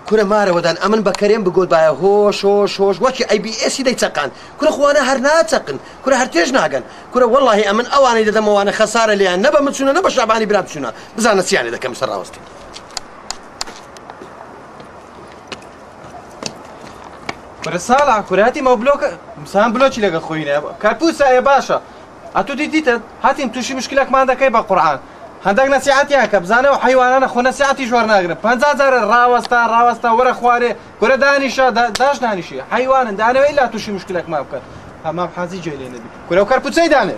كورە مارەوەدان ئەمن بە کەرێم بگوت باە هۆش هۆش هۆش وەکی IBS دەیچەقان کورە خوانە هەر ناچەقن کورە هەر تێژ ناگەن کورە وەڵڵاهی ئەمن ئەوانەی دەدەمەوانە خەسارە لێیان نە بە من چوونە نە بە شعبانی برا بچوونە بزانە چیانێ دەکەم سەر ڕاوەستی کورە ساڵا کورەتی مە بلۆکە سان بلۆکی لەگە خۆینە کارپوسایە باشە ئەتو دیتە هاتیم تووشی مشکلێکمان دەکەی بە قورعان هەندێک نەسیحەتیان کە بزانەوە حیوانانە خۆ نەسیحەتی ژوار ناگرن 50 جارە ڕاوەستا وەرە خوارێ کورە دانیشە داش دانیشی حیوانن دانەوەی لا تووشی مشکلێکمان بکەن هەمام حەزی جێ لێ نەبی کورە و کارپوچەی دانێ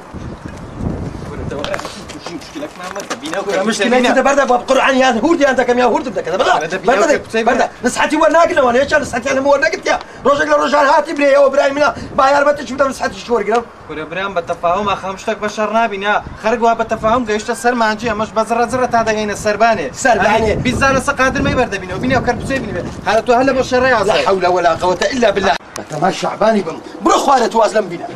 مشكلة بردا بقرآن يا هورد يا أنت كم يا هورد بدك هذا بردا نصحتي ورناقنا وأنا إيش نصحتي أنا مو ورناقت يا رجال هاتي بلي هو إبراهيم لا باير بتشوف ده نصحتي شو ورقنا كورة إبراهيم بالتفاهم أخمشتك بشرنا بينا خرجوا بالتفاهم جيشت السر ما عندي مش بزرة هذا جينا السربانة سربانة بيزان سقادر ما يبرد بينا وبينا وكربسي بينا هلا تو هلا بشرة لا حول ولا قوة إلا بالله ما شعباني برو خوارة وازلم بينا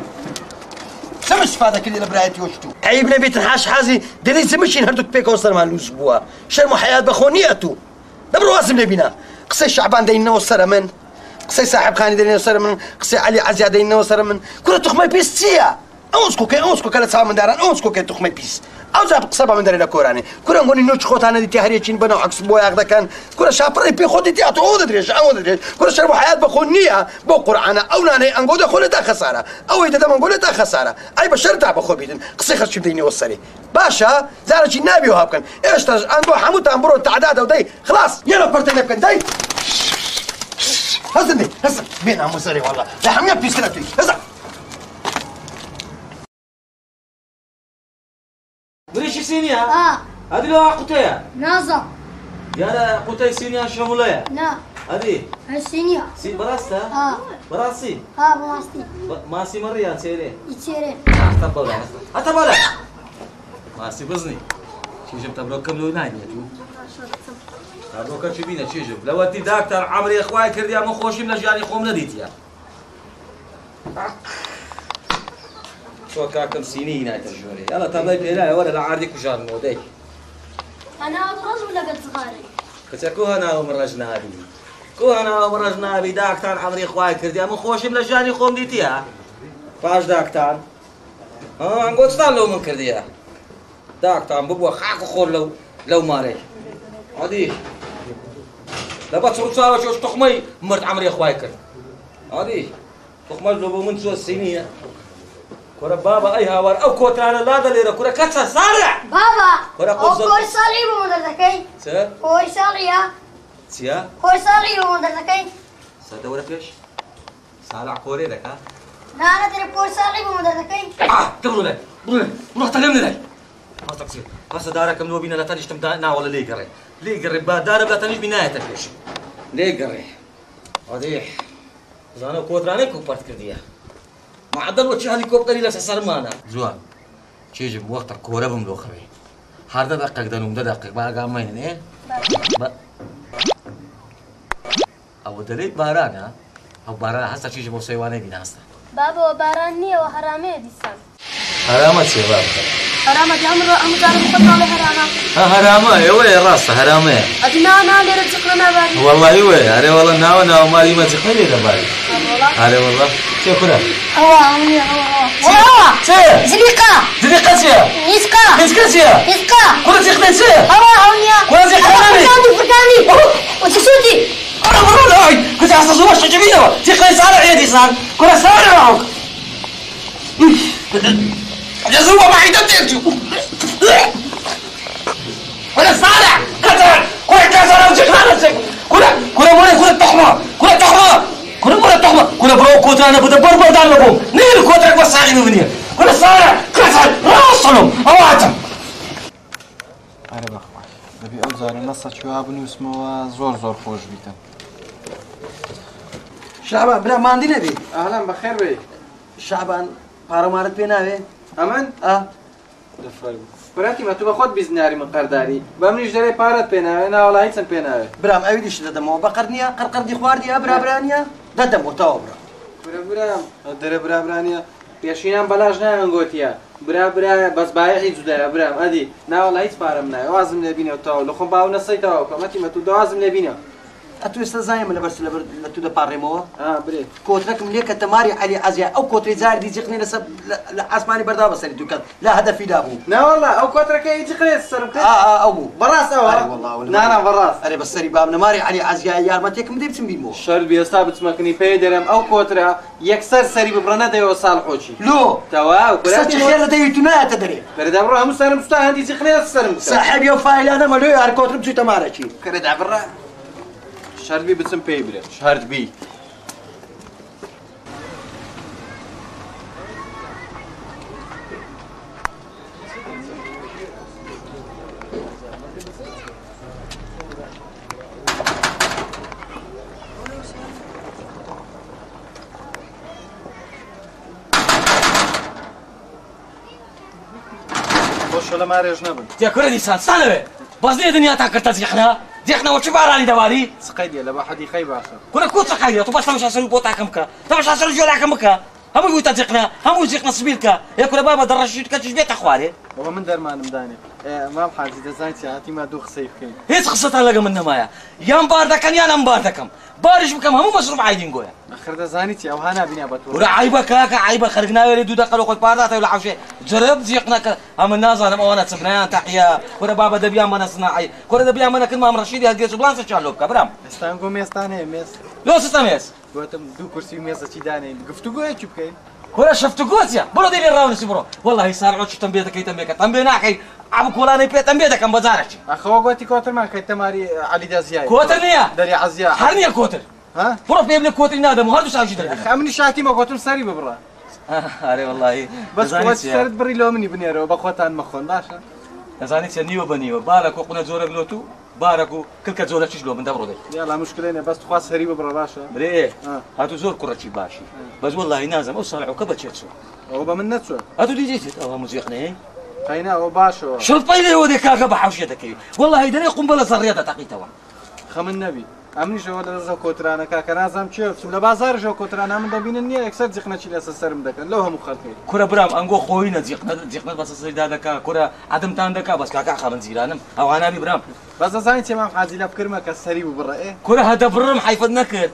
سمش فادا كل اللي برايتي وشتو عيب نبي تنحاش حازي دني سمشين هردوك بيك وصل مع الأسبوع شرمو حياة بخونياتو دبرو واسم نبينا قصي شعبان دينا وصر من قصي صاحب خاني دينا وصر من قصي علي عزيا دينا وصر من كل تخمي بيستيا أونسكو كلا صار من داران أونسكو كي تخمي بيس أو زاب قصبة من دارنا كوراني كل نقول إنه شخوت أنا دي تهريه تشين بنا عكس بويا هذا كان كل شابري بيخودي تياتو أود دريش كل شرب حياة بخونية بقرآن أو ناني أنقول دخول ده خسارة أو إذا ده منقول ده خسارة أي بشر تعب خو بيدن قصي خش بديني وصلي باشا زارج النبي وهاب كان إيش تج أنقول حمود أمبرو تعداد ودي خلاص يلا برتنا كان داي هزني هز بين عمو سري والله لا حمية بيسكلتي هز بريش سينيا؟ هذه لو قطية نازا يا قطية سينيا شمولية؟ لا هذه سينيا براستا؟ براسي؟ براسي ماسي مريا سيري؟ يتشيرين أتبالا ماسي بزني شي جبت بلوك كم لو نايم يا تو بلوك شو بينا شي جب لو أنت دكتور عمري إخواني كردي أما خوشي من جاني خوم نديتيا شو كاكم سيني هنا ترجوري يلا تبي بينا ولا لا عادي كجان مودي أنا أبرز ولا قد صغاري كتكو أنا ومرجنا بي كو أنا ومرجنا بي داكتان عمري إخواني كردي أما خوشي من جاني خوم ديتيا فاش داكتان عنقول ستان لو من كرديا داكتان ببوا خاكو خور لو ماري عادي لبا تصور شو تخمي مرت عمري إخواني كرد عادي تخمي لو من سو السينية كورا بابا أي هوار أو كوترانا لا دليرة كورا كتسا سارع بابا أو كوي سالي بمدرسكي سا كوي سالي يا سيا كوي سالي بمدرسكي سدورة فيش سالع كوري لك ها لا أنا ترى كوي سالي بمدرسكي تقولوا لي روح تكلمني لي ما تقصير بس دارك من وبينا لا تنجش تمدانا ولا ليه قري دارك لا تنجش بنايتك ليش ليه قري واضح زانا كوتراني كوبارت كرديا معدل وجه هليكوبتر إلى سرمانا زوان شيء وقت الكورة بملوخري هذا دقيق دنوم ده دقيق بقى قامين إيه أو دليل بارانا أو بارانا هسه شيء موسيواني بينا هسه بابا وبارانية وحرامية ديسان حرامة سيباب حرامة أمر جارب خطنا لحرامة حرامة يوي راسه حرامة أدنا أنا اللي رزقنا باري والله يوي أري والله ناو مالي ما تقبلي ده باري أري والله شو كذا هو سير زليقة سير نسكا سير كل تقبل سير كل تقبل فرقاني وتسودي أنا مرة لا كنت أحسس وش جميلة تقبل سارع يدي صار كل سارع معك جزوة معي دمتك كل سارع كتر كل كسر وجهنا كل تحمر كل برو كوتانا بده بربر دارلكم نيل كوترك بس عينو مني كل سارع كسر راسلهم اواتم أنا بخواه دبي أوزار النص شو هابني اسمه زور خوش بيته شعبان بلا ما عندي نبي أهلا بخير بي شعبان بارمارت بيناوي أمن؟ دفرق براتي ما تبغى خد بزناري من قرداري بمنيش دري بارت بيناوي أنا ولا هيتسن بيناوي برام أويديش دمو بقرنيا قرقردي خواردي برانيا دمو تاو برام دري برانيا بيشينام بلاش نايم قوتيا برا بس بايعي زودايا برام أدي نا ولا هيت بارم ناي وازم نبينا تاو لخم باو نصي تاو كمتي ما تدو وازم نبينا ئەتو ئێستا زانیم لە بەرس لە تو دەپاڕێمەوە برێ کۆترەکم لێ کە تەماری عەلی عەزیە ئەو کۆتری جاری جیقنی لەسەر لە ئاسمانی بەردا بەسەری دووکەت لا هەدەفیدا بوو ناوەڵا ئەو کۆترەکە هیچ قرێت سەرم کرد ئەو بوو بەڕاست ئەوە نانا بەڕاست ئەرێ بەسەری بام نەماری عەلی عەزیە یارمەتێکم دێ بچم بیرمەوە شەر بێستا بچمەکنی پێی دەرم ئەو کۆترە یەکسەر سەری ببڕە نەدەیەوە ساڵحۆچی لۆ تەواو قسەی خێر دەدەوی تو نایەتە دەرێ بەرەدا بڕۆ هەموو سەرم ستا هەندی جیقنێت سەرم ساحێبی ئەو فایلانەمە لۆی هەر کۆترم چوویتە مارەکی کەرەدا بڕە شەربی بچم پێی برێ شەردبی خۆشە لە مارێژ نەبن تێکورە دیسان ستانەوێ بەس لێ دنیا تا کردە جیخنا جیخنەوە چ بارانی دەواری سقەی دێ لە بە حەدیقەی باشە کورە کۆ چقایە تو باش تەماشا سەر بۆ تاکەم بکە تەماشا سەر جۆراکەم بکە هەمووی وتە جیخنا هەمووی جیخنە سبیل کە یەکورە بابە دەڕەشیت کە چش بێتە خوارێ بابا من دەرمانم دانێ مام حاجی دەزانیت هاتیما دوو قسەی بکەین هیچ قسەتان لەگە من نەمایە یان بار دەکەن یان ئەم بار دەکەم باریش بکەم هەموو مەسروف عایدین گۆیە ئەخر دەزانیتی ئەو هانابینە بە تۆ ورە عیبە کاکە عیبە خەرگ ناوێری دوو دەقەلە خۆی پارداتەوە لە حەوشێ جرب جیقنەکە ئەمە نازانم ئەوانە چبنیان تەحیە کورە بابە دەبیان بەنە سناعی کورە دەبیان بەنەکرد مام ڕەشیدی هەرگێز بڵانسە چال لۆ بکە برام ئێستان گۆ مێستان هەیە مێز لۆ سستە مێز گوتم دوو کورسی مێزەکی دانین گفتوگۆیەکی بکەین کورە شەفتوگۆچیە بڕۆ دەیلێ ڕاونسی بڕۆ وەڵڵاهی ساڵحۆ تەمبێ دەکەی تەمبێکە تەمبێ ناکەی ئەم کۆڵانەی پێ تەمبێ دەکەم بەجارێکی ئەخەوە گوتی کۆترمان کەی تەماری عەلیدا زیای کۆتر نییە دەری عەزیا هەر نییە کۆتر ها بڕۆ پێ بڵێ کۆتری نادەم هەردوو ساژی دەکەم ئەمنی شاتیمە گوتم سەری ببڕە ئارێ وەڵڵاهی بەس خۆت سەرت بڕی لۆ منی بنێرەوە بە خۆتان مەخۆن باشە دەزانیت چە نیوە بە نیوە بارە کۆقونە جۆرەک لۆ تو بارەک و کلکە جۆرەکیش لۆ من دەبڕۆ دەی یاڵا مشکلێنە بەس خوا سەری ببڕە باشە برێ هاتوو زۆر کوڕەکی باشی بەس وەڵڵاهی نازەم ئەو ساڵحۆکە بەچێت چوە ئەوە بە من نەچوە هاتوو دیجێتێت ئەوە موزیقنەیە قەینا ئەوە باشەوە شڵپەی لێوە دێ کاکە بە حەوشێ دەکەوی وەڵڵاهی دەرێ قومبە لە سەر ڕێ دەتەقیتەوە خەمن نەبی ئەمنیشەوە لەدەستە کۆترانە کاکە نازانم چێ بچم لە بازارژەوە کۆترانە من دەبینن نییە یەکسەر جیقنەچی لەسەر سەرم دەکەن لەو هەموو خەڵکی کورە برام ئەنگۆ خۆینە جیقنەت بەسە سەردا دەکا کورە عەدمتان دەکا بەس کاکە خەمن زیرانم ئەوانابی برام بەس دەزانین چێمام حاجی لە بکرمە کە سەری ببڕە ئێ کورە هەدە بڕم حیفت نەکرد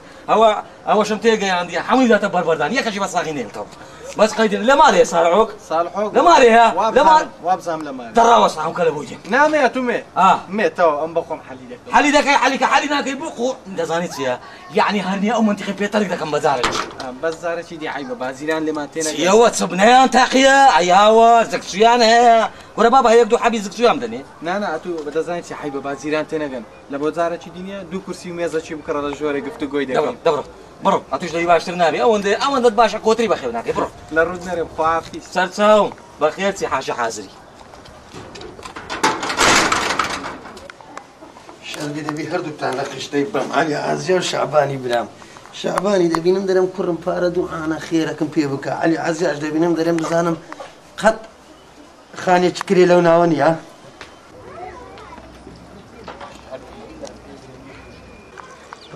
ئەوەشم تێگەیاندی هەمووی داتە بەربەردان یەکەشی بە ساغی نێنکەوت بەس قەیدن لە مارێ ساڵحۆک ساڵحۆک لە مارێها لە مار وابزانم لە مارێ دەڕاوە ساحەمکە لە بۆ جێ نامێ تو مێ مێتەوە ئەم بەخۆم حەلی دەکەم حەلی دەکەی حەلیکە حەلی ناکەی بۆ دەزانیت چییە یعنی هەرنیە ئەو منتیقی پێتەرک دەکەم بەجارێک بەس زارێکی دیعی بە بازیران لێمان تێنە ئێوە چبنەیان تاقیە ئەیاوە زەکسویان هەیە کورە بابە هەیەک دوو حەبی زەکسویان دەنێ نانا ئەتو بەدەزانیت چی حی بە بازیران تێنەگەن لە بۆ جارێکی دینیە دوو کورسی و مێزەکی بکڕە لە ژۆرە گفتوگۆی دەکەین بڕۆ ئەتوش لەوی باشتر نابێ ئەوەندەت باشە کۆتری بەخێو ناکەی بڕۆ لە ڕوود نەرێ خواافی سەرچاوم بەخێرچی حاشە حازری شەرگە دەبی هەردووتان لە خشتەی بەم عەلی عەزیە و شەعبانی برام شەعبانی دەبینم دەرێم کوڕم پارە دوعانە خێرەکەم پێ بکە عەلی عەزیاش دەبینم دەرێم بزانم قەت خانێکی کرێ لەو ناوە نییە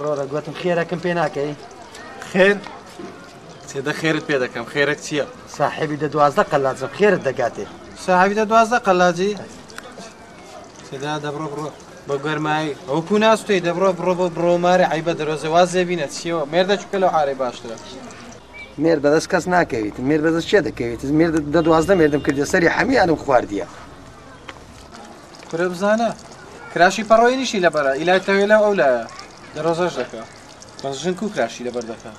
ڕۆرە گوتم خێرەکەم پێ ناکەی خێر سێدە خێرت پێ دەکەم خێرەک چییە ساحێبی دە 12 قەلاجم خێرت دەگاتێ ساحێبی دە 12 قەلاجی سێدا دەبڕۆ بڕۆ بە گەرمایی ئەو کو ناستوی دەبڕۆ بڕۆ بڕۆ مارە عیبە دەرۆزە وازێ بینە چیەوە مێردە چکە لەو حارەی باشترە مێر بەدەست کەس ناکەویت مێر بەدەست چێ دەکەویت مێر دە 12 مێردم کردە سەری هەمیانم خواردیە کورە بزانە کراشی پەڕۆینیشی لەبەرە ئیلاتەوێ لەو ئەو لایە دەڕۆزەش دەکە بەس ژنک و کراشی لەبەر دەکە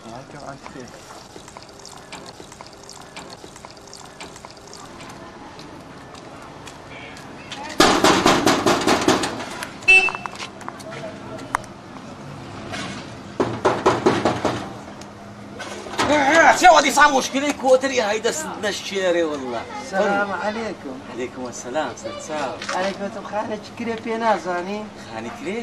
چێوە دیسان مشکلەی کۆتری هەی دەست نەشێرێ وەڵڵا سلام عەلەیکم عەلەیکم ئەسەلام سەرچاو عەلەیکم خانێکی کرێ پێ نازانی خانی کرێ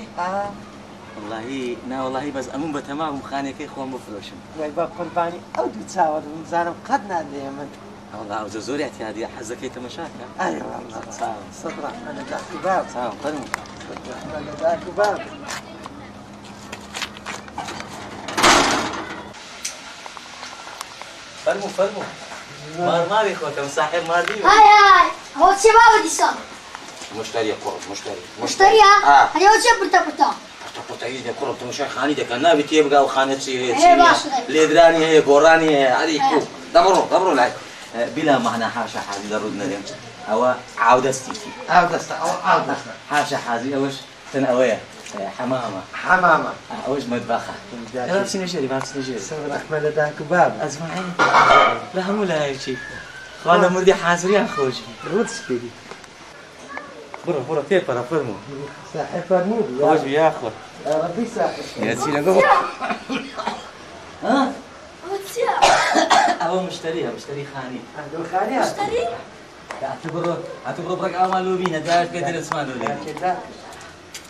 واللهی ناوەڵاهی بەس ئەمون بە تەمام خانەکەی خۆم بفرۆشم وای بە قوربانی ئەو دوو چاوەڕ بزانم قەت نادەیە من والله ئەوجە زۆری ئەتیادیە حەزەکەی تەمەشاکە سەد ڕەحمە لە داخی باب چاوم فەرموو سەد ڕەحمە لە داخی باب فەرموو مارماوی خۆتم ساحێب ماردی هاي هو چه بابا دیسان مشتریە قۆڵ مشتری مشتریە هەنێوە چێ برتە برتە قطعي ده كرة تمشي خاني ده كنا بتيبقى وخانة سيرة هي باش ليدراني هي قراني هي عليكو دبروا لاي بلا معنى حاشا حازي ضرورنا اليوم أو عودة ستيتي عودة حاشا حازي أوش تنقوية حمامة أوش مطبخة لا بسني جري صبر أحمد هذاك باب أسمعي لا مو لا هاي شيء والله مردي حازري أخوش روتس بيدي برا تيبرا فرمو صاحب فرمود أوش يا أخو ربي صاحب يا سيدي قبل ها وتسيا هو مشتري خاني عنده خاني اشتري اعتبروا برك عملوا بينا داش قدر اسمع له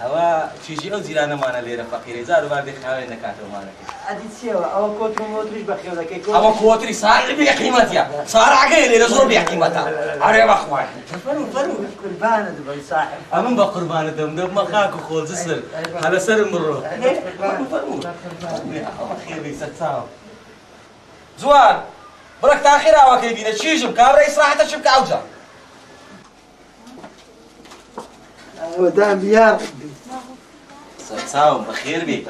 هو شيء او زيرانه معنا ليره فقير زار بعد خاوي نكاتو معنا ادي سيوا او كوتر موتريش بخير لك كوتر اما كوتري صار بي قيمتها صار عقيل لزور بي قيمتها عريب اخوان فرو قربان دبي صاحب امن بقربان دم ما خاكو خول زسر على سر مرو فرو خير بيستاو زوان برك تاخير او كيبينا تشيجم كان رئيس راحته شبك عوجه ودام يا ربي ساو بخير بي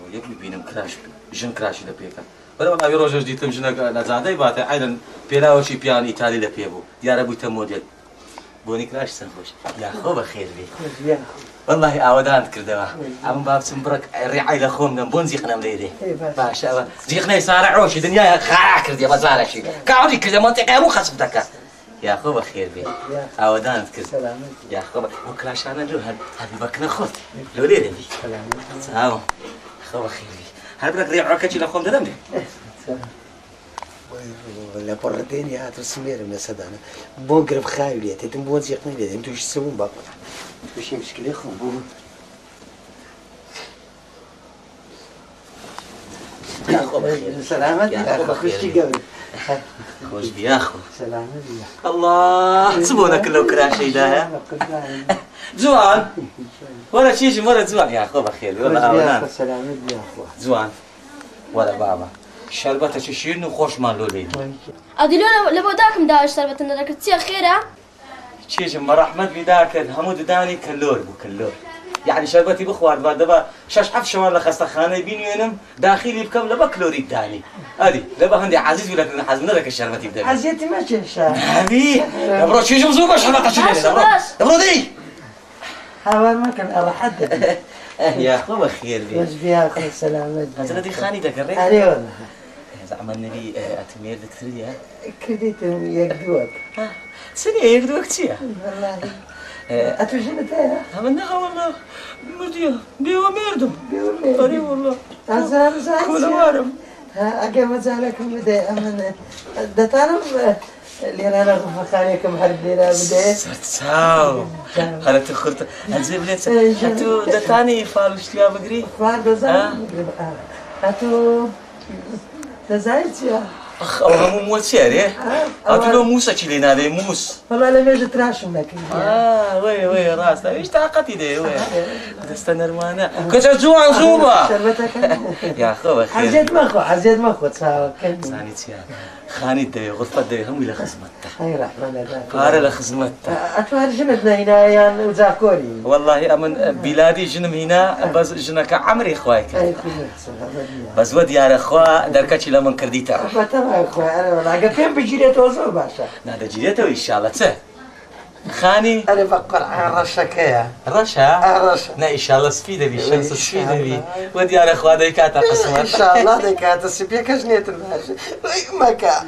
ويبني بينم كراش جن كراش لبيكا بلا ما يروج جديد جنك لزادي بات عيدا بيلاو شي بيان ايطالي لبيبو يا ربي تموديل بوني كراش سنخوش يا خو بخير بي والله اودان كردوا عم باب سمبرك الرعايه لخوم بون زيخنا مليدي باشا زيخنا يسارعوا شي دنيا خاع كردي بزار شي كاودي كذا منطقه مو خصبتك يا خو بخير بي اودان كرد يا خو وكلاش انا لو هذه بكنا خوت لو ليه دي سلام خو بخير بي هل بدك ريع عكتي لخوم دمدي ولا بردين يا تسمير من سدانا بوقرب خايليه تدم زيخنا ليه انتو ايش تسوون بقى وش مشكلة خو يا أخو بخير سلامات يا أخو خشي قبل خوش بيا أخو سلامات يا الله تسمونا كله كراشي ده زوان ولا شيء مرة زوان يا أخو بخير ولا أولان سلامات يا أخو زوان ولا بابا شربتها شيشين وخوش مالو لين ادي لو لبوداكم داش شربتنا لك تسيا خيره شيش مرحمة بداك همود داني كلور يعني شربتي بخوار بعد دبا شاش عف شوال لخسته خانه بيني وينم داخلي بكم لبا كلوريد داني هذه دبا عندي عزيز ولا كنا حزنا لك الشربتي بدل عزيزتي ما تشا هذه دبرو شيش مزوقه شربتها شنو دبرو دي حوار ما كان على حد يا اخو بخير بي بس بيا اخو سلامات انت ردي خاني دقريت علي والله زعما النبي اتمير دكتوريا كريتهم يقدوك سني يقدوك تيا والله اتوجنا تاعها عملناها والله مرديه بيو ميردم طري والله زار كل وارم أقام زالكم بدأ أمن دتعرف اللي أنا غرفة خانيكم حرب ليلة بدأ ساو هلا تخرت هزي بليت هاتو دتاني فالوش تيا بقري فار دزاي هاتو دزايت يا أخ أو مو سياري هاتو لو موسى كلينا ده موس والله لما يجي تراشم لك وي راس ايش طاقتي ده وي تستنى رمانا كنت جوع زوبا شربتك يا اخو خير حزيد مخو تساوي ثاني تيا خاني ده غرفة ده هم اللي خزمتها هاي رحمن الله قارة اللي خزمتها أتوار جنتنا هنا يعني وزاكوري والله أمن بلادي جنم هنا بس جنك عمري خوايك أي بس ودي على خوا دركتش لمن كرديتها بتابع أخوي أنا والله فين بجري توصل باشا هذا جريته إن شاء الله تسه خاني أنا بقر على رشكية رشا رشا نا إن شاء الله سفيدة بي شمس سفيدة بي ودي على خوا ديكاتا قسمة إن شاء الله ديكاتا سبيك جنيت الماشي مكا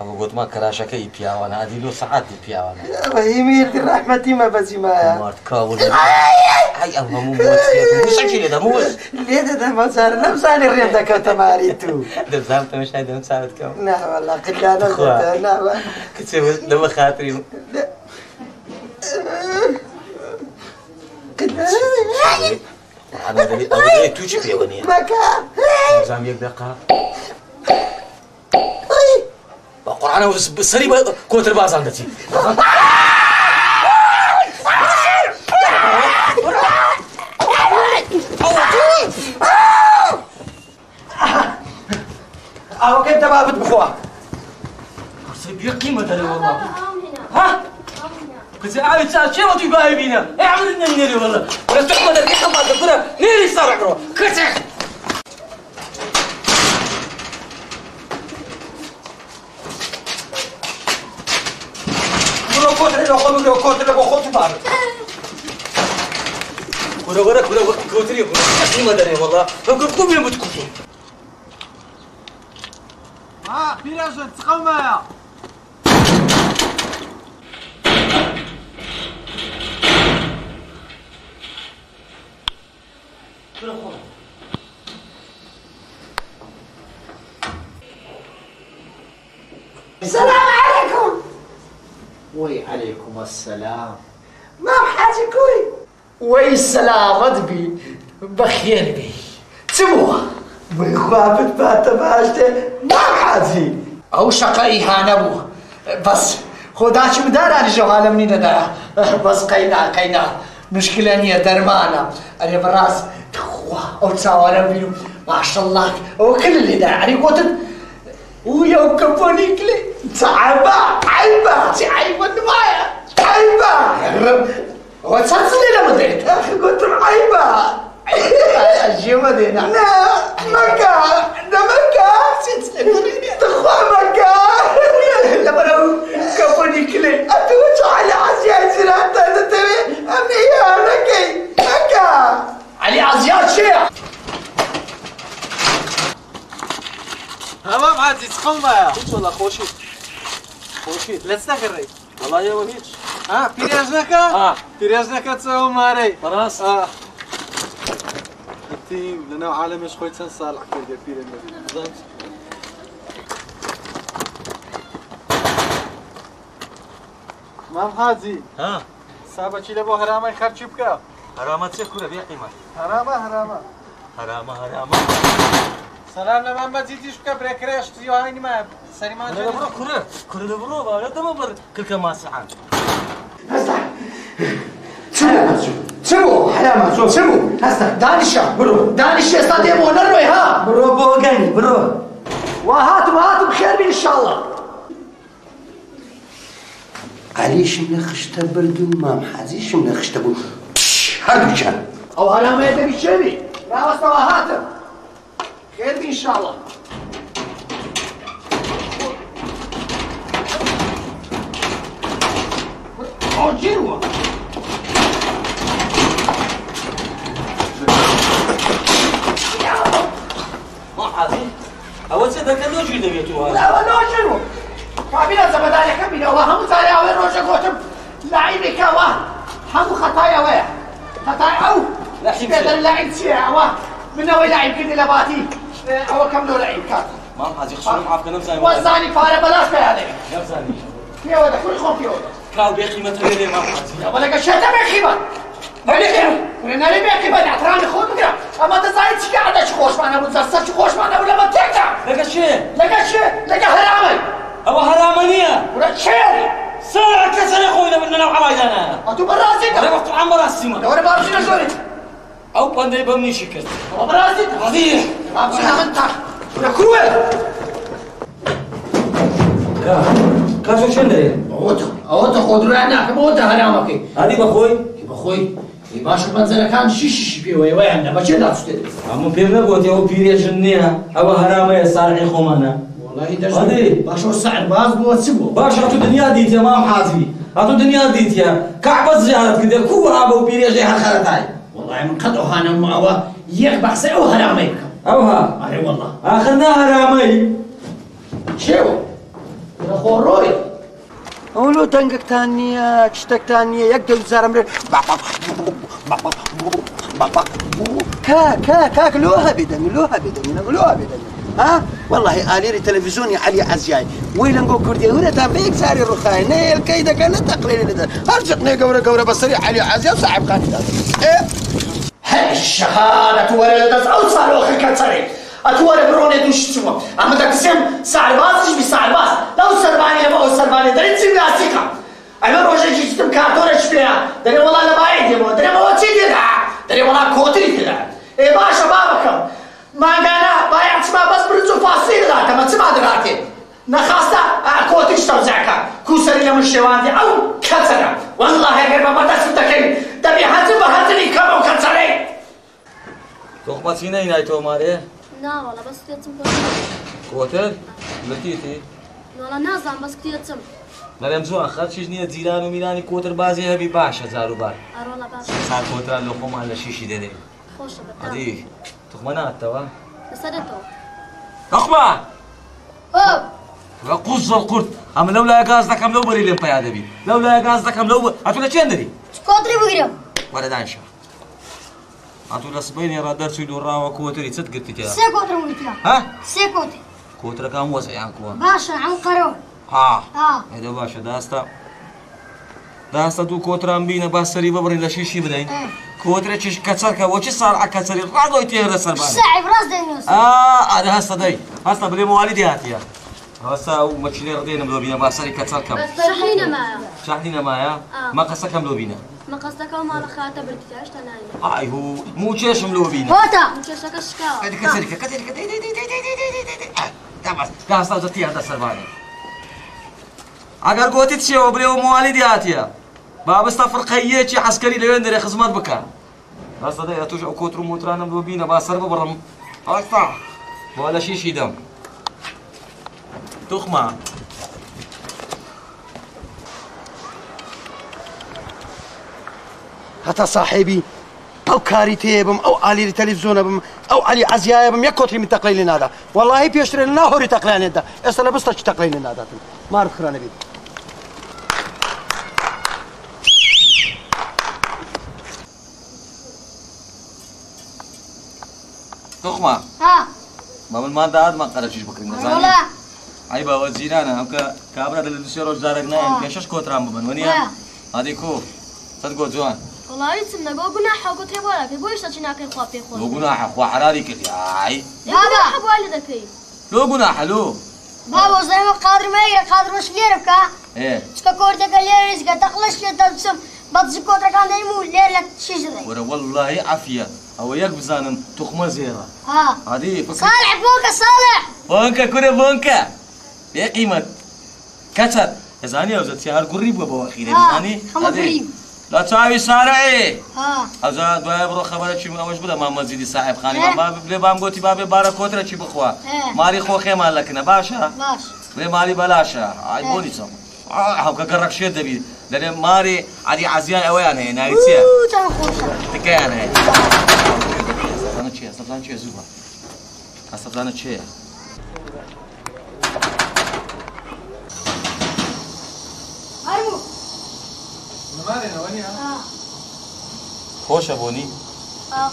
أبو قلت ما كراشة كي بياوانا هذه له ساعات دي بياوانا يمير دي رحمتي ما بزي معايا مارت كاول هاي أبو مو موت مش شكلي ده موت ليه ده ما صار لا مساني الريم ده كنت ماريتو ده زعمت مش هيدا مساعد كم لا والله قلنا لا كتبت لما خاطري قلنا أنا دلي توجي بيوانية مكا زعم يبقى القرآن والسري كوتر باز عندتي أهو كنت بابت بخوها سبي قيمة ده والله ها كنت عاوز تسال شي وتي باي بينا اعمل لنا نيري والله ولا تحمد الريحه ما تقدر نيري صار عقرو كتخ برو كوت لو خذ لو كوت لو خذ بار كره كوتري ما ادري والله فكركم يوم تكوتوا بيراجل تقوم معايا السلام عليكم. وعليكم السلام. ما بحاجة كوي. وي السلامة بي بخير بي. سموها بخوافت باتا باشته ما حاجي او شقي هانبو بس خداش مدار على جوال مني ندارا بس قينا مشكلة نية درمانا أنا براس تخوا أو تصور بينو ما شاء الله وكل اللي دار علي قوتن ويا كفوني كلي صعبة عيبة نمايا عيبة وتصلي لما دريت أخي قلت عيبة الجيمة دينا لا مكة تخوى مكة لما لو كفوني كلي أتوجه على عزيز زرعت هذا تبي أمي يا لكي مكة علي عزيات شيخ تمام عادي تقوم معايا والله خوشي لا تستغري والله يا وهيج بيراجناكا بيراجناكا تساوي ماري خلاص التيم لنا عالم ايش خويا صالح كده بيرا بالضبط مام حاجي صاحب چی لبو حرامه خرچی بکا حرامات چه کوره بیا قیمت حرامه سلام لما مزيدش بكا بريكريش تيو هاي ما سري ما لا برو كره برو با لا ما بر كل ما سحان هسه سمو حرامة سمو هسه دانشا برو دانشا استاديم ونروي ها برو بوغاني برو وهاتم خير بين ان شاء الله عليش منخشته بردو ما محازيش منخشته بو هادو كان او هلا ما يدري شيء لا واسطة وهاتم خير بين ان شاء الله جيروا ما حازي اول شيء ذاك لو جينا بيتو لا ولا شنو كابينا زبد عليك كابينا وهم زاري وين روجا قوتم لعيبي كوا هم خطايا وين خطايا او هذا اللعيب سيا من وين لعيب كذي لباتي هو كم له لعيب كات ما حازي خشوا معك نمزاني وزاني فاره بلاش بهذا نمزاني يا ولد كل خوف يا ولد كاو بقيمة غير ما حازي يا ولد شتا بقيمة ولنا لي بقيمة احترامي خود بقرا اما تزايد شي قاعد خوش معنا بزرسه خوش معنا ولا ما تقدر لقى حرامي ابو حرامانيه ولا شيء ساعة كسر يا اخوي بدنا نلعب عايزانا انتو براسي انا وقت عمر السيما لو انا بامشي نزوري او بندي بمني شكل هو براسي فضيح بامشي نمنتك ولا كروه كاشو شندري اوتا خودرو عناك موتا حرامك هذه بخوي باش المنزل كان شيش بيه وي عندنا ما جينا تشتري اما بيرنا قلت يا بيريا جنيه ابو حرامه صالح خومانا والله دجل باش السعر باز بو تسبو باش هاتو دنيا ديت يا مام حازي هاتو دنيا ديت يا كعبة زيارة كده كوها ابو بيريا جاي هالخرطاي والله من قد انا معوا يقبح سيو حراميك اوها اي والله اخذنا حرامي شو خوروي اولو تنقك تانية كشتك تانية يقدر زارم كاك لوها بدن ها والله آليري تلفزيوني علي عزياي ويلنقو كردي هنا تابعيك ساري الرخاي نيل كيدا كانت تقليل لدن ارجقني قورة بصري علي عزياي وصاحب قاني ايه هاي الشهادة ولا تسعود صاروخ كتري أتوارى بروني دوش تسمع أما تقسم سعر باز إيش بسعر باز لو سرباني لما هو سرباني دري تسمي أسيقا أما روجا جيتم كارتورة شبيها دري والله لبايد يمو دري ما هو تيدي دعا دري والله كوتري تدعا إيه باشا بابكم ما قانا بايع تسمع بس برزو فاصيل داتا ما تسمع دلاتي نخاستا كوتري توزعكا كوسري لما الشيوان دي أو كترة والله غير ما بدأت تكين دبي حزب هاتني كم وكسرين تخمة سيناي نايتو ماري نا والله بس كتير تم كوتر لتيتي والله نازم بس كتير تم لەم زۆر خەرچیش نییە جیران و میرانی کۆتر بازی هەبی باشە زاروبار أرولا باش سار کۆتران لە خۆمان لە شیشی دەدەین خوش بتاع ئەدی تخمە ناتەوە لسرته تخمە أوه قوز القرد ئەمە لەو لای گاز دەکەم لەو بەری لێم پیا دەبی لەو لای گاز دەکەم لەو ئەتو لە چێن دەری سكوتري بقرب وەرە دانیشە ئەتو لە سبەی ێڕا دەرچووی دوڕاوە کۆتری چت گرتی تێدا سيكوتر مقتلا ها سيكوتر کۆترەکان وەزعیان کووە باشا عن قرار ها آه هێدە باشە داستا دوو کۆتران بینە با سەری ببڕین لە شیشی بدەین کۆترێکیش کەچەرکە وەچی ساڕعە کەچەری ڕادۆی تێرە سەربانە صعب راس دينوس ئادە هەستە دەی هەستە بلێ موالی دیاتیە هەستا و مەچینێ ڕدێنم لۆ بینە با سەری کەچەرکەم شحنينا معاه شاحنی نەمایە مەقەسەکەم لۆ بینە مقصدك وما لخاته برتكاش تنايم ئای هو موچێشم لۆ بینە هوتا مشيشك الشكاوى کەچەریکە هەستا جەتی هەدە سەربانە ئەگەر گۆتیت چێەوە بلێەوە موالی دیاتیە بابستە فڕقەیەکی عەسکەری لەوێن دەرێ خزمەت بکە هەستا دەی توش ئەو کۆتر و موترانم لۆ بینە با سەر ببڕم ئەستا بۆ لە شیشی دەم تخمە هەتا صاحبی ئەو کاری تێبم ئەو ئالیری تەلەڤیزۆنە بم ئەو عەلی عەزیایە بم یەک کۆتری من تەقلەی لێ نادا وەڵاهی پێشترێ لە ناهۆری تەقلەیانێدا ئێستا لە بستەکی تەقلەی لێ ناداتن مار بخرانە بێت تخمە ها با منمان داهاتمان قەرەشیش بکەین نەزانی ولا ئەی باوە جیرانە ئەم کە کابرا لە دوسێ ڕۆژ دارێک نایەن پێشەش کۆتران ببن وەنیە ئادی کۆ چەند گۆ جوان والله يتم نقول قلنا حقو تبغى لك بويش تجينا كل خاطي لۆ خو گوناحە خوا حراری کردی ئای بابا حب والدك لۆ گوناحە لۆ بابا زي ما قادر ما يقدر قادر مش ليرك ئێ شكا كورتك ليرس قد تخلص لي تلبسم بس كورتك كان دايمو ليرة شجرة وەرە وەڵڵاهی عەفیە ئەوە یەک بزانن توخمە زێرە ها ئادی صالح فوق صالح بۆنکە کورە بۆنکە بێ قیمەت کەچەر ئەزانی ئەو زەتی هەر گوڕی بووە بەوە خیرە بزانی خەمە گوڕی. لە چاوی سارەعێ ها ئەزا دوایە بڕۆ خەبەرەکی ئەوەش بدە مام مەزیدی ساحب خانی بلێ بام گوتی بابێ بارە کۆترەکی بخوا ماری خۆ خێمان لەکنە باشە باش بلێ ماری بەلاشە ئای بۆ نیچەم هەوکە گەڕەک شێت دەبی لەنێ ماری عەلی عەزیای ئەوەیان هەیە ناوی چییە تان خوشة تکەیان هەیە ئەستەپلانە چییە ئەستەپلان چییە زووە ئەستەپلانە چییە هرمو خۆشە بۆنی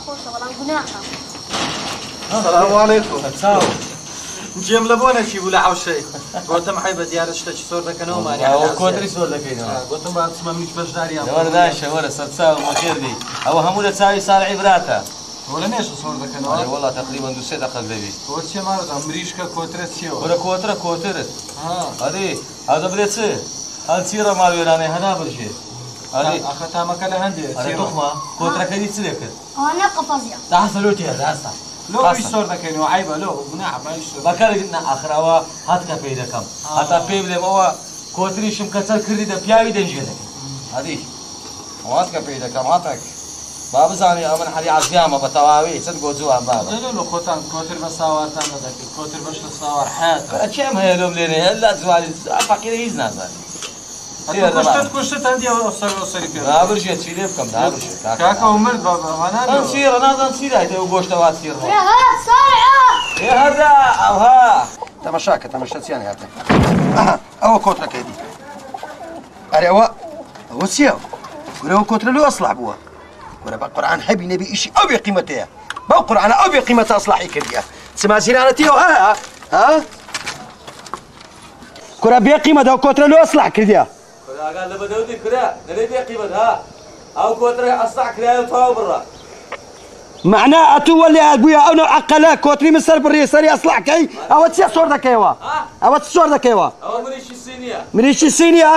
خوشة والله قناحة السلام عليكم تساو جيم لبونا شي ولا عوشي قلتم حيبه ديار شتي صور دكنو ماري ئەوە کۆتری سۆر دەکەینەوە قلتم بعد اسمع مش بجداري وەرە داشە وەرە سەرچاو مەخێردی ئەوە هەموو لە چاوی سارعی براتە ولا نيش صور دكنو وەڵا تقریبا دو سێ دەقەت دەبی هو شي مرض امريشكا كوترسيو وەرە کۆترە کۆترت ها ئەدی ئەو دەبرێت چ هەڵ چیرە ماوێرانەی هەنا برژێ ئەدی اخذتها مكان هندي ئەرە تخمە کۆترەکەی چ لێ کرد وانا قفزيا داهەسە لۆ تێ داهەستا لو ايش صور دكنو عيبه لو قناح ما ايش بەکارێک ئاخراوە هاتکە پێی دەکەم هەتا پێی بڵێم ئەوە کۆتریشم کەچەر کردی دە پیاوی دەنجێ دەکەم ئەدی هاتکە پێی دەکەم هاتەک با بزانێ ئەو من حەلی عەزیامە بە تەواوی چەند گۆ جوان بابە لا لا خوتان كوتر بساواتان دكي كوتر باش للصور حياته چێم هەیە لۆم لێنێ هەلا جوانی فەقیرە هیچ نازانێ كشتت عندي اوصل فيها نابرژێت چی لێ بکەم نابرژێت كاكا ومرد بابا وانا ئەم چیرە نازان چی دایتەوە گۆشتەوات سیرڕۆ هات صالح ێ هەردا ئەوها تەماشاکە تەماشاچیان هاتە ئەوە کۆترەکەی دی ئەرێ ئەوە چییە وەرەوە کۆترە لێ ئەسڵح بووە وەرە بە قورئان هەبی نەبی ئیشی ئەو بێ قیمەتەیە بەو قورئانە ئەو بێ قیمەتە ئەسڵحی کردیە سمازیرانەتیەوە هەیە کورە بێ قیمەتە ئەو کۆترە لێ ئەسڵح کردیە ئاگان لە بەدەوتی کرا دەبێ بێ قیمەت ها ئەو کۆترە ئەسڵح کرایە و تەواو بڕە معناه ئەتوو وەلێ بوویە ئەو نەو عەقەلە کۆتری من سەر بڕێ سەری ئەسڵحکەی ئەوە چییە سۆر دەکەیەوە ئەوە چ سۆر دەکەیەوە ئەوە مریشی سینیە مریشی سینیە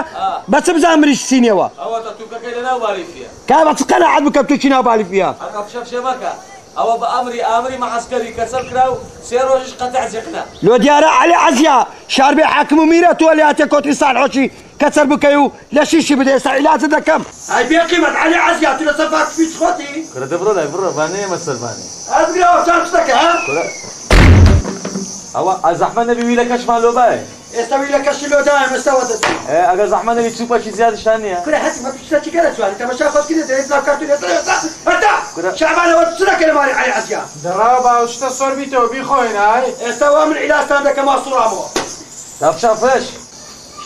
بە چ بزان مریشی سینیەوە ئەوە تەتووکەکەی لەناو باریفیە کا بە چ قەنەعەت بکەم تووشی ناو بالیفیە ئەقە فشەفشە مەکە او بامري مع عسكري كسر كراو سيروج قطع زقنا لو ديارة علي عزيا شاربي حاكم وميرة تولي هاتي كوتري صالحوشي كسر بكيو لا شيشي بدي يسعي لا تدكم هاي بيا قيمة علي عزيا تلا صفاك في صوتي كرة برا باني مسل باني أدري وشاركتك ها او زحمه نبي ويلا كشف مالو باي استوي لك الشلو دائم استوت اگر زحمه نبي تشوفه شي زياده ثانيه كل حد ما تشتكي كذا سؤال انت مش هاخذ كذا زي لا كارتون انت شعبان وتسرك يا مالي علي عزيا درابا وشتا صور بيتو بيخوين هاي استوى من علاج عندك ما صورامو طب شافش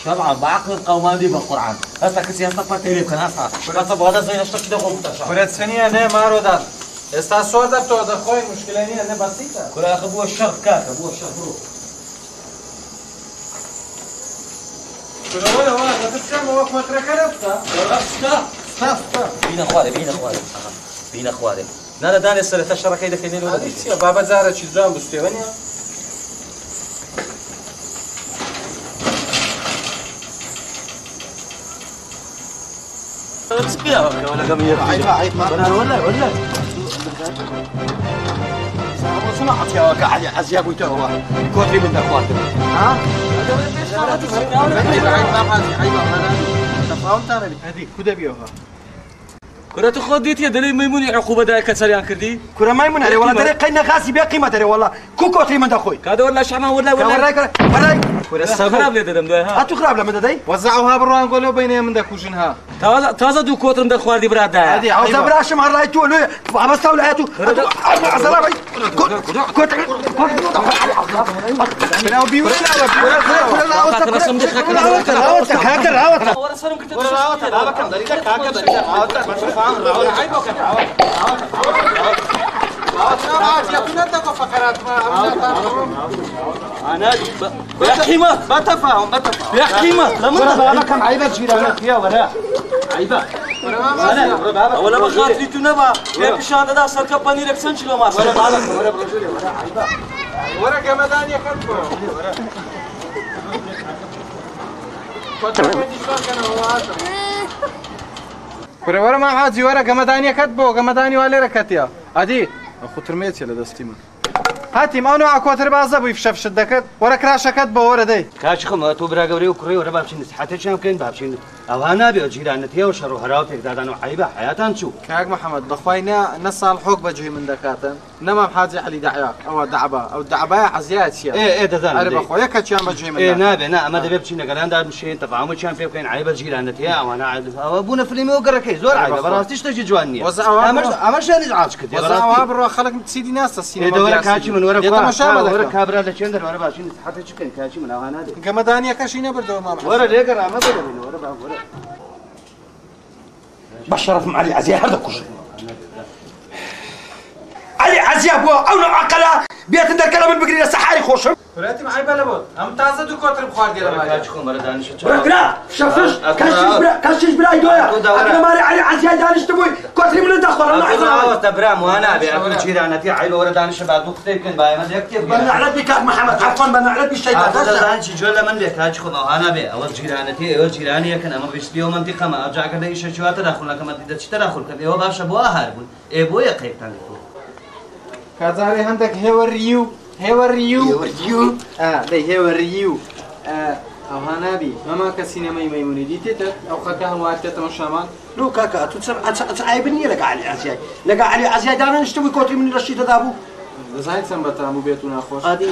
شرعا بعقل القومان دي بالقران هسه كسي هسه تيريب كان اسا كتب هذا زي نشتك كده قوم تشا كرة ثانية نه مارو دار استا صور دار تو دخوين مشكلة نية نه بسيطة كل اخ ابو الشر كاك ابو الشر برو كرة ولا تتكلم وقت ما تركبتها بينا اخواني بينا اخواني لا داني السنه الشركه كيدا كاينين ولا هذه بابا زارة شيزان بستيوانيا ولا قمير ولا سمعت يا علي عزيا ابو تو كوتري من اخواتك ها هذه كده بيوها كرة خديت يا دليل ميموني عقوبة دا كسريان كردي كرة ميمون علي والله دري قينا غاسي بها قيمة دري والله كوتري من اخوي كذا ولا شعما ولا وراي كرة خراب لي دم ده ها هاتو خراب لما ددي وزعوها بروان قولوا بيني من دكوشنها تازا دو كوتر من خوار دي براد ده هذه عاوز براش مع رايتو له بس تولى هاتو عزرابي كوتري بلاو بيولا يا حكيمة ما تفاهم يا حكيمة لما كم عيبة جيرانك يا ولا عيبة ولا ما خاطري تنبا يا بشان دا سركب بني ركسن شلو ما ورا جمدان يا كتبو ورا ما حاجي ورا جمدان يا كتبو جمداني ولا ركتيا ادي اخو ترميت يا دستيما هاتي ما نوع كوتر بازا بو يفشف شدكت ورا كراشكت بو ورا دي كاش خم تو برا قوري وكري ورا بابشين حتى شام كاين بابشين او انا بيجيران تيا وشرو هراوتك دادانو حيبه حياتان شو كاك محمد بخوينا نص الحوق بجي من دكاتن نما بحاجه علي دعياك او دعبه او دعبه عزيات يا ايه دادان انا بخويا كاتشان بجي من ايه نابي نا ما دبي بشي نقران داد مشين تفاهم كان في كاين عيبه جيران تيا وانا عاد ابونا فيلم وقركي زور عيبه براستيش تجي جواني امر شان ازعاج كتي وزعوا برا خلق سيدي ناس السينما ايه ورا كاتشي من ورا ورا ورا كابرا لشندر ورا باشين حتى كان كاتشي من انا دي جمدانيا كاشينا بردو ما ورا ليقرا ما بدل ورا بشرف مع علي عزيز هذا كل علي عزيز ابو او عقله بيت الكلام البقري السحاري خوشم ولاتي معي بلبود ام تازه دو كوتر بخوار ديال ما كاتشكم مرة دانش برا شافش كاشش برا يدويا انا مالي علي عزيز دانش تبوي كوتري من الدخل انا عزيز تبرام وانا ابي اكل جيرانتي عيب ورا دانش بعد وقت يمكن باي ما يكتب بنعلد بك محمد عفوا بنعلد بالشيطان دانش جولا من لك كاتشكم انا ابي اول جيرانتي اول جيراني كان اما بيستيو منطقه ما ارجع كذا ايش شو تدخل كما تدخل كذا هو باش ابو هارب ابو يقيت كازاري عندك هيوريو هيوريو لي هيوريو او هنابي ماما كسينما ميموني ديتت او خكا واتت مشامان لو كاكا تعيبني لك علي عزيز لك علي عزيز انا نشتوي كوتري من رشيد دابو زايد سنبتا مو بيتنا خوش هذه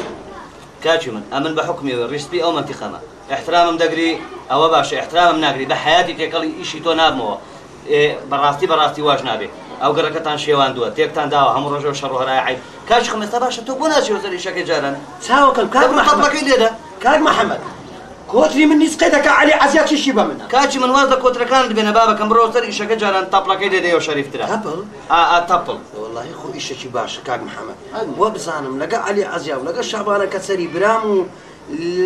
كاتشمن امن بحكمي ريسبي او منتخمه احترام دقري او باشا احترام ناقري بحياتي تقلي شيء تو نابمو براستي واش نابي او قركتان شيوان دو تيكتان داو هم رجو شرو هراي عيب كاش خمس تباشا تو بناسي وزري شكل جارن ساوكل كاك محمد كاك محمد كوتري من نسقيتك علي عزيز شيبه منها كاتش من وزد كوتر كان بين بابا كم بروتر شكل جارن طبلا كيدي ديو شريف ترى تابل تابل والله اخو ايش شي باش كاك محمد وبزانم لقى علي عزيز ولقى شعبانه كسري برامو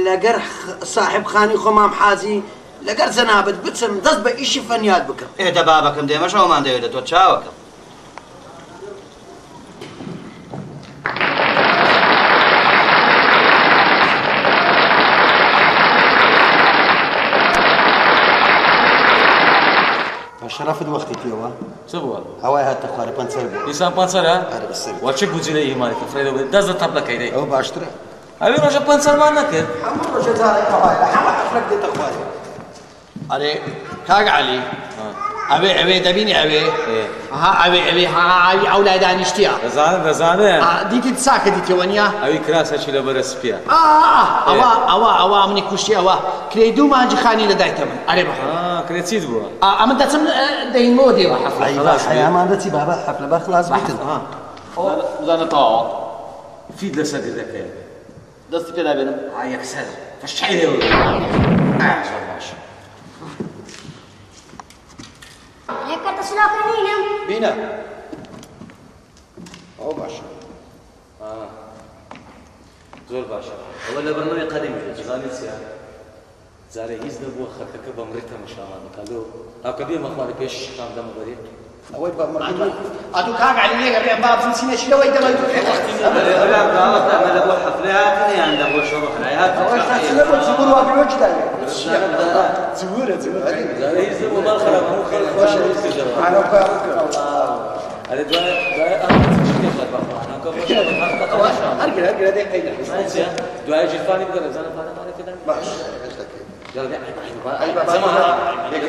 لقى صاحب خاني خمام حازي لقى زنابت بتسم ضد بايش فنيات بكر ايه ده بابا كم دي ما شو ما عنده ده تو تشاوك شرفت وقتی تیوه چه بووە؟ هەوای هاتە خوارە پەنسەر بوو دیسان پەنسەرە؟ ئەرە بەسەر وەچێ گوجرە ئیمانی فرێدە بێت دەست لە تەبلەکەی ئەو باشترە ئەوێ ڕۆژە پەنسەرمان نەکرد هەموو ڕۆژە جارێک هەوای لە هەموو حەفلەت دێتە خوارێ ئەرێ کاک عەلی ئەوێ دەبینی ئەوێ ئەوێ ئەو لای دانیشتیە دەزانێ دیتی ساکە دیتەوە نییە ئەوی کراسەکی لەبەرە سپیە ئەوە منی کوشتی ئەوە کرێ دوو مانجی خانی لەدایکە من ئەرێ بە کرێ چیت بووە؟ ئەمە دەچم دەینەوە دێوە حەفلە هەیەمان دەچی بابە حەفلە بە خلاص بیتن بزانەتەوە فید لەسەر گردەکەی دەستی پێدا بێنم یەکسەر فەشعی لێوە زۆر باش یەکەتە سلااوەکەنینم بینە ئەو باشە زۆر باشە ئەوە لە بەرنامەی قەدیمی دەزانێت چییە؟ جارێ هیچ نەبووە خەڵکەکە بەم ڕێ تەماشامان بکات هاوکە بێمە خوارە پێش شتان دەمە بەرێت ئەوەی بە مەردوو ئەتو کاک عەلی لێگە بێ با بزنسینەشی لەوەی دەمە لە بۆ حەفلەی هاتنی یان لە بۆ شەڕۆخنای ئەوەی خەچلە بۆ زبور وا بێوەکی داوێ زبورە جارێ هیچ نەبوو ماڵ خەراب هەموو خەڵک خۆشە ویست کردەوە ئەنە بەیان ئەرێ دوای ئەمە چ بەخۆ هەرگرە دێک قەیدە دوای جیرفانی بگەڕێ بزانە پارەکەدان باش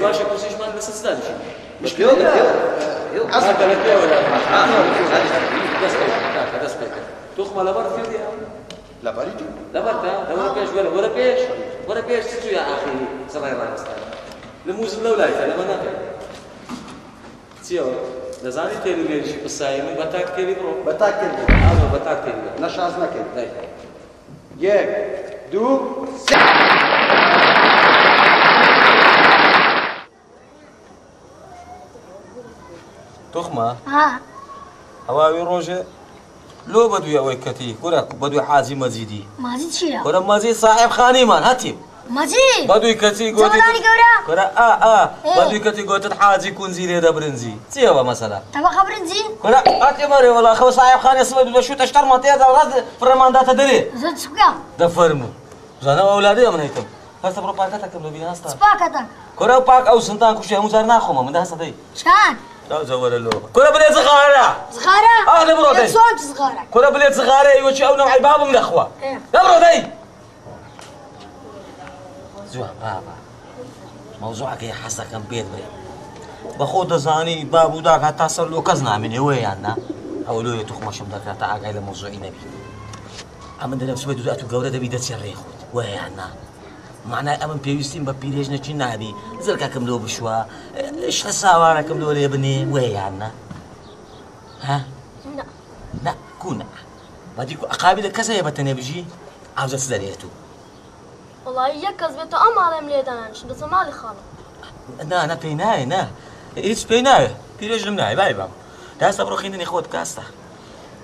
باشە پرسیشمان لەسەر چدا دەشین دەست پێکرد توخمە لەبەر کردی لەبەری تو لەبەرتە لەبەر پێش وەرە پێش چ توی ئاخری سەڵای ڕاستە لە موزم لەو لایتە لەمە ناکەن چیەوە دەزانی تێریێژی قسایی من بەتاک تێری بڕۆ بەتاک کرد بەتاک تێری نەشاز نەکەیت یەک دوو سێ توخمە ها هەواوی ڕۆژێ لۆ بەدوی ئەوەی کەتی گورە بەدوی حاجی مەجیدی مازی چییە؟ گورە مەجید صاحب خانیمان هەتیم مەجید بەدوی کەتی گۆتی جەوەدانی گەورە گورە بەدوی کەتی گۆتت حاجی کونجی لێ دەبرنجی چیەوە مەسەلا تەبەقە برنجی گورە ئاتی مەرێ وەڵا خەو صاحب خانی سمە دوو شوتە شتەرمە تێدا ڕاست فڕێمانداتە دەرێ زۆر چ بکەم دەفەرموو زانە ئەولادەیە من هەیتم هەستە بڕۆ پاکەتەکەم لە بینە هەستا سپاکەتە گورە ئەو پاک ئەو سنتان کوشی هەموو جار ناخۆمە من هەستە دەی چکان زەوەرە لۆ گورە بلێ زغارە زغارە دەبڕۆ دەی سۆم چ زغارە گورە بلێ زغارە ئیوەچی ئەو نەوعی بابم دەخوا دەبڕۆ دەی زوان بابا مەوزوعەکەی حەز دەکەم پێت بێ بەخۆ دەزانی باب و داک هەتا سەر لۆ کەس نامێنێ وەیان نا ئەو لۆیە توخمەشم دەکات تا ئاگای لە مەوزوعی نەبی ئەمە دەنەفسبێت دوات و گەورە دەبی دەچێ ڕێخوت وەیان نا معنای ئەمن پێویستیم بە پیرێژنەکی نابی زرکەکەم لۆ بشوە شتە ساوارەکەم لۆ لێ بنێ وەیان نا ها نا کوونە بەدی ئەقابی لە کەس هەیە بەتەنێ بژی ئاوزە چ دەرێت و والله یەک کەس بێتە ئەم ماڵێم لێدانانشن دەچە ماڵی خاڵم نا پێی نایە نا هیچ پێی ناوێ پیرێژنم نایە بای بام داستا بڕۆ خێننی خۆت کاستە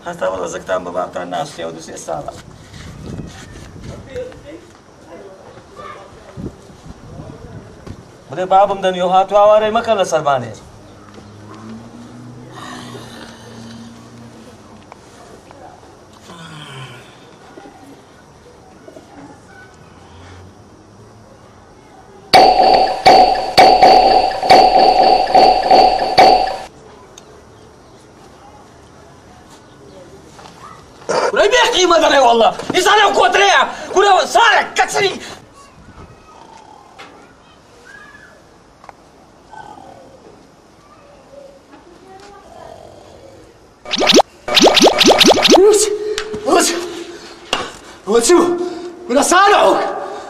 هەستا بەڵە زەکتان بە بابتان ناسیە و دوسێ ساڵە بڵێ بابم دەنی و هاتو ئاوارەی مەکە لە سەربانێ گورەی بێ قیمە دەڵێ وەڵڵا ئیزانێ و کۆترەیە گورە سارە کەچری وچو گولا سالعوك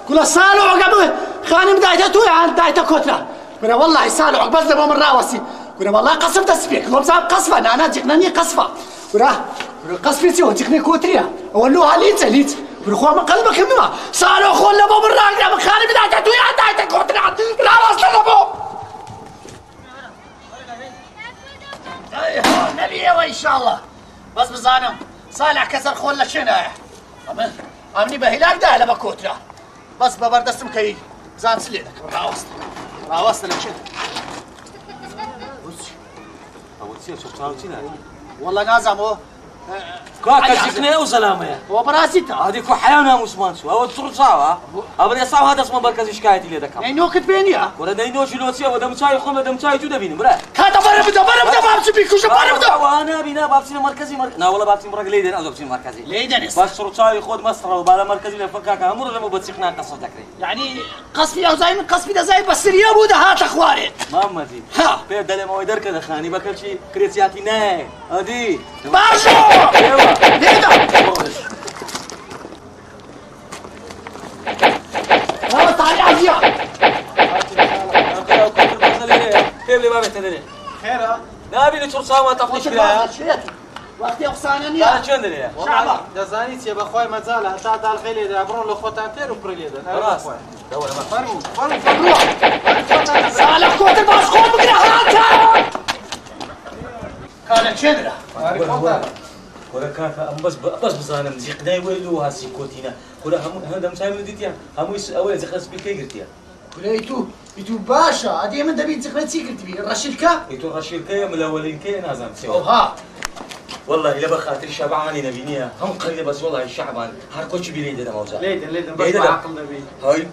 گولا سالعوك أبو خانم دايتا توي عن دايتا كوترا گولا والله سالعوك بس دبا من راوسي گولا والله قصف تسبيك لو بزاب قصفة أنا جقناني قصفة گولا قصفي تيو جقني كوتريا أولوها ليت گولا خواه من قلبك منها سالعوك خول لبا من راقنا من خانم دايتا توي عن دايتا كوترا راوس لبا نبي إن شاء الله بس بزانم صالح كسر خول لشينا ئەمنی بە هیلاکدا لە بە کۆترا بەس بەبەردەستم کەی زان چ لێ دەکەم ڕاوەستە لە چێت وەڵڵا نازانەوە كاكا جيكنا وسلامة وبراسيتا هذه كو حيانا مسمانسو هو تصور صعبة أبدا صعب هذا اسمه مركز شكايتي اللي ذكر نينو كتبينيا ولا نينو شلون تسوي ودم شاي خم ودم شاي جوده بيني مرا كاتا برا بابسي بيكوش برا وانا بينا بابسي مركزي لا والله بابسي مركز ليدن أو بابسي مركزي ليدن بس شروط شاي خود مصر وبعد مركزي لفكاك أمر لما بتسخنا قصة ذكري يعني قصفي أو زي من قصفي ده زي بس اليوم وده هات أخواري ماما دي ها بيد دلما ويدر كذا خاني بكل شيء كريسياتي ناي هذه باشو ايوه ليدا لا تعالي عزيا كيف لي ما بتدري خير لا بيني شرطة ما تفنيش كده وقتی اقصانیا أنا شو ندري شعبا دزانی چه بخوای مزال حتا دال خیلی ده برون لو خوتان تر و پرلی ده خلاص دور ما فرمو صالح كوت الباص خود بقرا هاتا كانت شدرة ولا كاكا بس بزانم زيقنا ويلو هاسي كوتينا ولا هم هذا مسايم ديتيا هم اول زخس بكي قلتيا ولا يتو باشا هذه من دبي تقنت سيكرت بي الرشيلكا يتو رشيلكا من الاولين كي نازم او سوا ها والله إلا بخاطر شبعاني نبينيها هم قليل بس والله الشعبان هركوش بيليد انا موزع ليدن بس عقل نبي هاي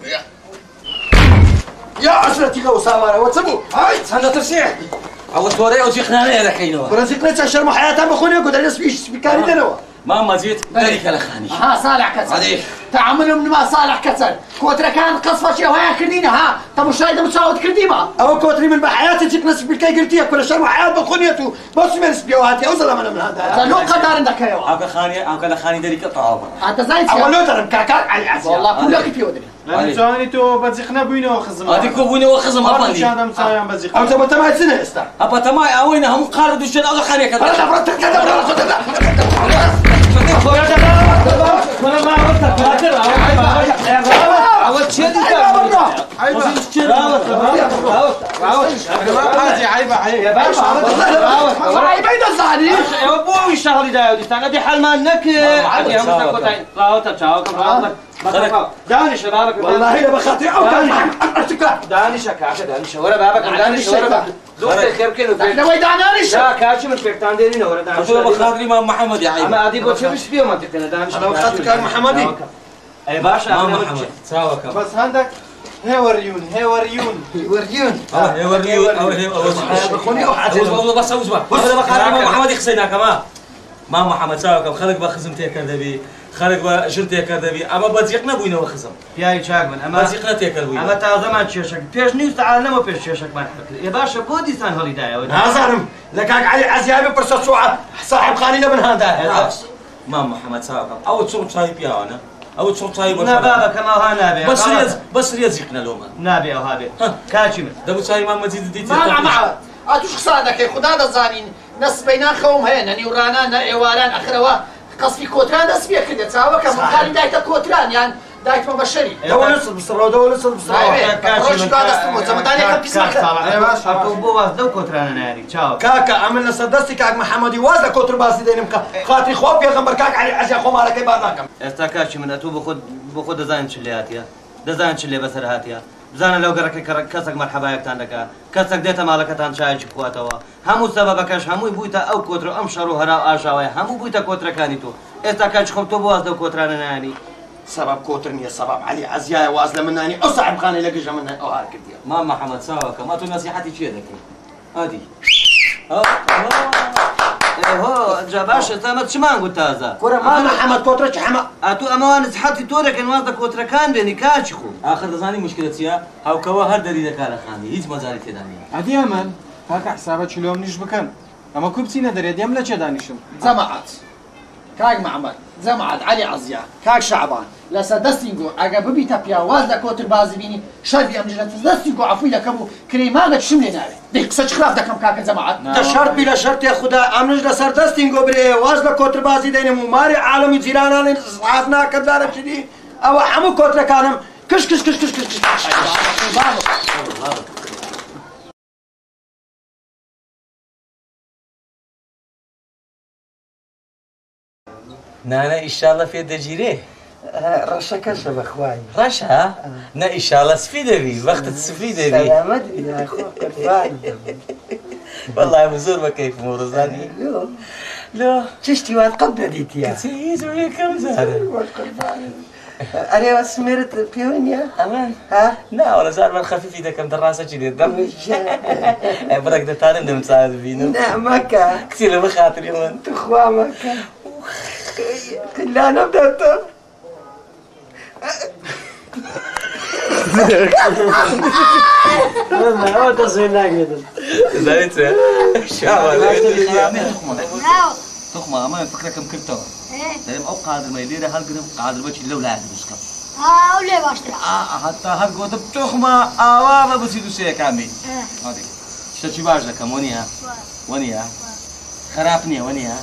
يا عشرتي لو سامارة وتسبوا هاي هذا ترسيع او توري او زيقنا يا الحين برازيل تشرموا حياتها بخوني يقول انا سبيش بكاري دنوا ماما زيت ذلك الاخاني ها صالح كسر هذه تعاملوا من ما صالح كسر كوترا كان قصفة شيء وهي كردينا ها طب مش رايدة متساوت كرديما او كوتري من بحياتي جيت نسب بالكاي قلتيها كل شرموا حياة بخونيته بس من سبيوهاتي او زلمة من هذا لو قدر عندك يا او كخاني او كالاخاني ذلك طعابا هذا زايد او لو درم كاكاك علي عزيز والله كلك في ودري لأن تواني تو بزيخنا بوينو خزم هذه كوبوني وخزم هذا افضل شادم سايم بزيخنا او تبغى تماي سنة استا ابا تماي اوينا هم قاردوا شنو او خاني كذا انا فرت كذا عاود شدي هذه عيبة يا باشا عيبة يدزعني يا ابوي شهري داودي تانا دي حل مالك عادي هم تاكوتين لا تشاو داني شبابك والله لا بخاطري او كان ارتكاب داني شكاك داني شورا بابك داني شورا دوت الخير كيلو احنا ويدانا ليش لا كاتش من فيكتان ديرين ورا داني شورا بخاطري امام محمد يا عيب اما ادي بوتشوش فيه منطقتنا داني انا بخاطر كان محمدي اي باشا امام محمد ساوك بس عندك هيوريون وريون هيوريون او بخوني او حاجه بس اوزبا هذا بخاطر امام محمد يخسينا كمان ما محمد ساوك خلق بخزمتي كذبي خلق بشرتي كذبي اما بزيقنا بوينه وخزم يا شاك من اما بزيقنا تيكل بوينه اما تازه ما تشيشك بيش نيوز تعال ما بيش تشيشك ما يا باشا بوديستان هوليداي نازرم لكاك علي عزيابي برسوعه صاحب خانينا من هذا ما محمد ساوك او تصور شاي بيا انا او تصور شاي نا بابا كما ها نابي بس ريزقنا لوما نابي او هابي كاتشي من دبو شاي ما مزيد ديتي ما معه اتوش خصانك يا خدا دزانين نص بينا خوم هنا ني ورانا نا ايوالان اخروا قصفي كوتران دس بيه كده تساوك من قال دايت كوتران يعني دايت مبشري دولة البصرة ودولة البصرة روش قاعد استمو زمداني كم كسمك يا باشا ابو واس دو كوترانا ناري تشاو كاكا عملنا صدستي كاك محمدي وازا كوتر باسي دينمكا خاطري خواب يا غمبر كاك علي عزيا خو مالك بعداكم استاكاشي من اتو بخود دزاين شلياتيا دزاين شلي بسر هاتيا زانا لو قرك كسك مرحبا يكتان دكا كسك ديتا مالكتان شاي شكواتوا همو سببكش همو بويتا او كوترو ام شرو هرا اشاوي همو بويتا كوترا كانيتو استاكاش خبتو بواز دو كوترانا ناري سبب كوترني سبب علي عزيا وازله مناني او صاحب خاني لقجه منها او هارك ديال ما محمد ساوك ما تو نصيحتي شي ذاك هادي هو جاباش تمت شمان قلت هذا كره ما محمد كوترش حما اتو اموان صحتي تورك ان وازدا كوترا كان بيني كاشخو اخر دزاني مشكلتي هاو كوا هر دري دكاله خاني هيج مزاري تداني عادي امل هاك حسابات شلو منيش بكن اما كوبتي ندري ديام لا دانيشم زمعت كاك معمر زمعت علي عزيا كاك شعبان لسا دستينجو اگه ببيتا بيا وازدا كوتر بازبيني شربي امجلت دستينجو عفوي لكبو كريمانة شملي ناري ديك سچ خلاف دكم كاك زمعت ده شرط بلا شرط يا خدا امنج لسر دستينجو بري وازله كوتر بازي دينمو ماري عالمي زيرانان صحافنا كدارم شدي او حمو كوتر كانم كش كش كش كش كش كش نانا ان شاء الله في دجيره رشا كشف اخواني رشا نا ان شاء الله سفيده بي وقت تسفيده بي سلامت يا اخوك الفاني والله مزور ما كيف مرزاني لا چشتی وات قەت دەدیتە كتير وهي كم زهرة ئەرێ سمێرت پێوە نییە أمان ها لا ولا زار من خفيف إذا كم دراسة كذي الدم برك ده تارن دم ساعد فينو نعمەکە كثير بخاطر يوم تخوا مەکە لا نەبدەتە ما هو تصوير ناقد زاريت شو تخمة ما فكرة كم كرتوا لما أو قادر ما يدير هالقدم قادر بتشي لو لا عندي مسكب وليه باشترا حتى هالقوة تخمة ما بتصير شيء كامل هذيك شو باش لك ونيها خرافني ونيها